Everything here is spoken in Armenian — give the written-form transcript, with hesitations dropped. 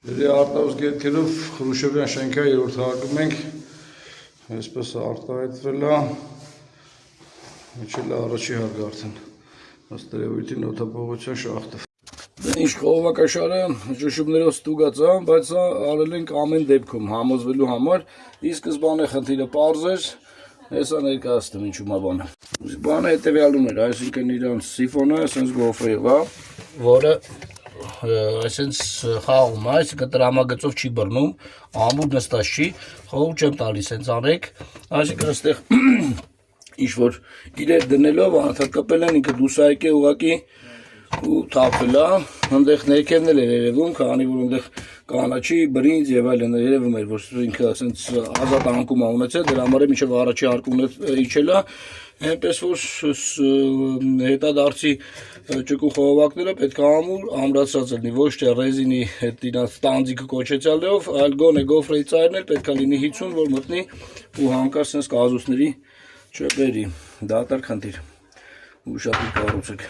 Դե արտահուս գետքերով Խրուշովյան շենքի 3-րդ հարկում ենք, այսպես արտահայտվել է, միջել է առաջի հարգ արդեն, ըստ երևույթի նոթափողության շախտը։ Ինչ խողովակաշարը ճշումներով ստուգած է, բայց սա արել ենք ամեն դեպքում համոզվելու համար, ի սկզբանե խնդիրը պարզ էր, հեսա ներկայացնում ինչու՞մ է բանը։ Բանը հետևյալում էր, այսինքն իրանց սիֆոնը, այսպես գոֆրով է, որը այսպես խաղում է, այսինքն տրամագծով չի բռնում, ամուր նստած չի, խաղում չեմ տալիս, հենց անեք, այսինքն այստեղ ինչ-որ իրեր դնելով անընդհատ կպել են, ինքը դուրս եկե ուղղակի ու թափել է, այնտեղ ներքևն էլ էր երևում, քանի որ այնտեղ կանաչի, բրինձ եւ այլն երևում էր, որ ինքը ասենց ազատ անկում է ունեցել, դրա համար է մինչեւ առաջի հարկումն իջել է, այնպես որ հետադարձի ճկու խողովակները պետք է ամրացած լինի, ոչ թե ռեզինի հետ իրանց տանձիկը կոչեցյալով, այլ գոնե գոֆրեի ծայրն էլ պետք է լինի 50, որ մտնի ու հանկարծ sense կազուսների չբերի, դատարկ խնդիր, ուշադիր կառուցեք։